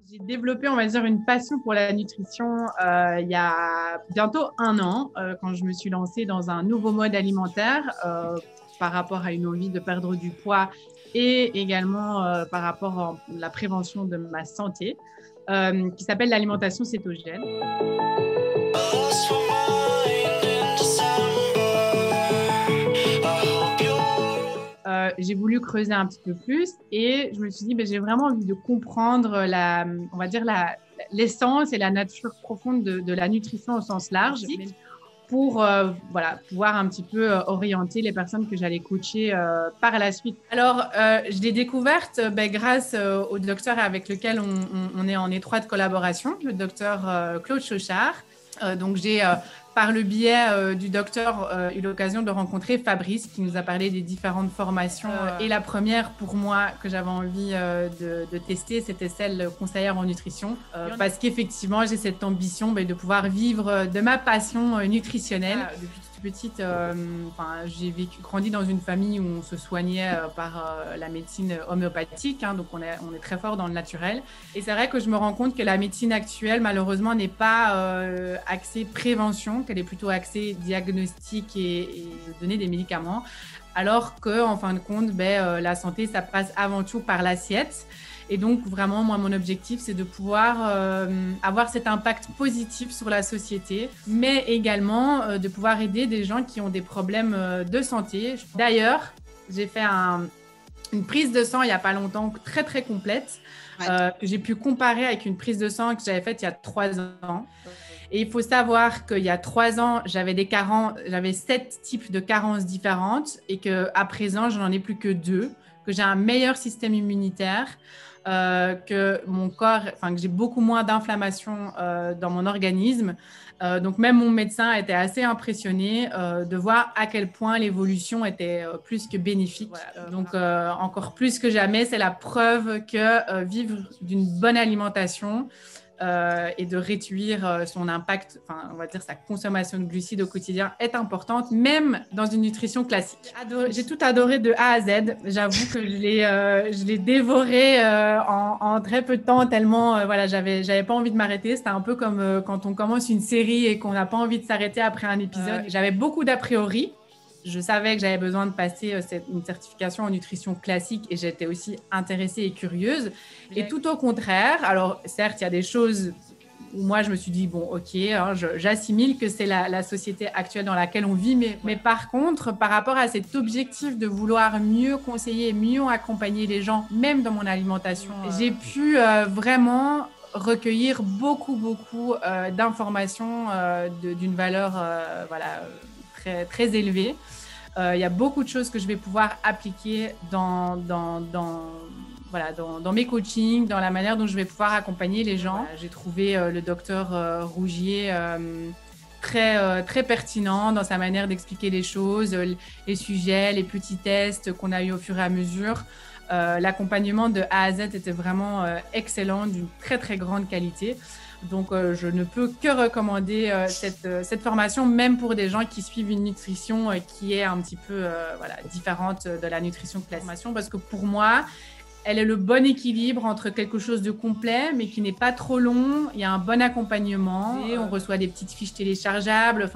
J'ai développé, on va dire, une passion pour la nutrition il y a bientôt un an, quand je me suis lancée dans un nouveau mode alimentaire par rapport à une envie de perdre du poids et également par rapport à la prévention de ma santé, qui s'appelle l'alimentation cétogène. J'ai voulu creuser un petit peu plus et je me suis dit, j'ai vraiment envie de comprendre on va dire l'essence et la nature profonde de la nutrition au sens large pour pouvoir un petit peu orienter les personnes que j'allais coacher par la suite. Alors, je l'ai découverte grâce au docteur avec lequel on est en étroite collaboration, le docteur Claude Chauchard. Donc, j'ai par le biais du docteur, eu l'occasion de rencontrer Fabrice qui nous a parlé des différentes formations. Et la première pour moi que j'avais envie de tester, c'était celle conseillère en nutrition. Parce qu'effectivement, j'ai cette ambition de pouvoir vivre de ma passion nutritionnelle. Depuis toute petite, j'ai grandi dans une famille où on se soignait par la médecine homéopathique. Donc, on est très fort dans le naturel. Et c'est vrai que je me rends compte que la médecine actuelle, malheureusement, n'est pas axée prévention, qu'elle est plutôt axée diagnostic et donner des médicaments, alors qu'en fin de compte, la santé, ça passe avant tout par l'assiette. Et donc, vraiment, moi, mon objectif, c'est de pouvoir avoir cet impact positif sur la société, mais également de pouvoir aider des gens qui ont des problèmes de santé. D'ailleurs, j'ai fait une prise de sang il n'y a pas longtemps, très, très complète, que j'ai pu comparer avec une prise de sang que j'avais faite il y a 3 ans. Et il faut savoir qu'il y a 3 ans, j'avais 7 types de carences différentes et qu'à présent, je n'en ai plus que 2, que j'ai un meilleur système immunitaire, que mon corps, que j'ai beaucoup moins d'inflammation dans mon organisme. Donc, même mon médecin était assez impressionné de voir à quel point l'évolution était plus que bénéfique. Donc, encore plus que jamais, c'est la preuve que vivre d'une bonne alimentation et de réduire son impact, on va dire sa consommation de glucides au quotidien est importante, même dans une nutrition classique. J'ai tout adoré de A à Z. J'avoue que je l'ai dévoré en très peu de temps, tellement j'avais pas envie de m'arrêter. C'était un peu comme quand on commence une série et qu'on n'a pas envie de s'arrêter après un épisode. J'avais beaucoup d'a priori. Je savais que j'avais besoin de passer une certification en nutrition classique et j'étais aussi intéressée et curieuse. Et tout au contraire, alors certes, il y a des choses où moi je me suis dit, bon, ok, j'assimile que c'est la société actuelle dans laquelle on vit, mais par contre, par rapport à cet objectif de vouloir mieux conseiller, mieux accompagner les gens, même dans mon alimentation, j'ai pu vraiment recueillir beaucoup d'informations d'une valeur très, très élevée. Il y a beaucoup de choses que je vais pouvoir appliquer dans mes coachings, dans la manière dont je vais pouvoir accompagner les gens. J'ai trouvé le docteur Rougier très, très pertinent dans sa manière d'expliquer les choses, les sujets, les petits tests qu'on a eu au fur et à mesure. L'accompagnement de A à Z était vraiment excellent, d'une très, très grande qualité. Donc, je ne peux que recommander cette formation, même pour des gens qui suivent une nutrition qui est un petit peu différente de la nutrition classique. Parce que pour moi, elle est le bon équilibre entre quelque chose de complet, mais qui n'est pas trop long. Il y a un bon accompagnement et on reçoit des petites fiches téléchargeables.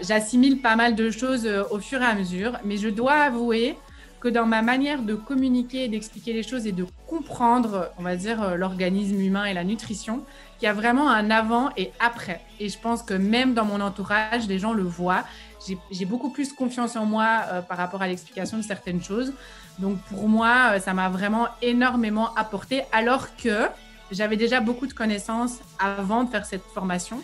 J'assimile pas mal de choses au fur et à mesure. Mais je dois avouer que dans ma manière de communiquer, d'expliquer les choses et de comprendre, on va dire, l'organisme humain et la nutrition, qu'il y a vraiment un avant et après. Et je pense que même dans mon entourage, les gens le voient. J'ai beaucoup plus confiance en moi par rapport à l'explication de certaines choses. Donc pour moi, ça m'a vraiment énormément apporté, alors que j'avais déjà beaucoup de connaissances avant de faire cette formation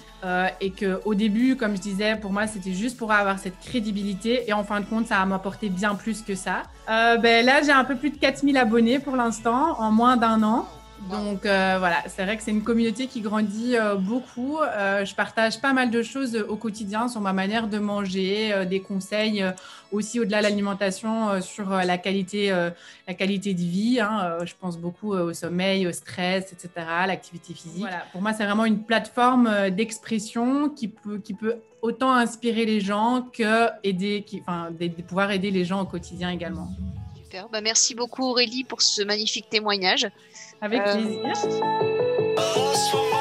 et qu'au début, comme je disais, pour moi, c'était juste pour avoir cette crédibilité. Et en fin de compte, ça m'a apporté bien plus que ça. Là, j'ai un peu plus de 4000 abonnés pour l'instant, en moins d'1 an. Donc c'est vrai que c'est une communauté qui grandit beaucoup. Je partage pas mal de choses au quotidien sur ma manière de manger, des conseils aussi au-delà de l'alimentation sur la qualité de vie. Je pense beaucoup au sommeil, au stress, etc., à l'activité physique. Voilà, pour moi, c'est vraiment une plateforme d'expression qui peut autant inspirer les gens que pouvoir aider les gens au quotidien également. Super. Merci beaucoup Aurélie pour ce magnifique témoignage. Avec plaisir. lost for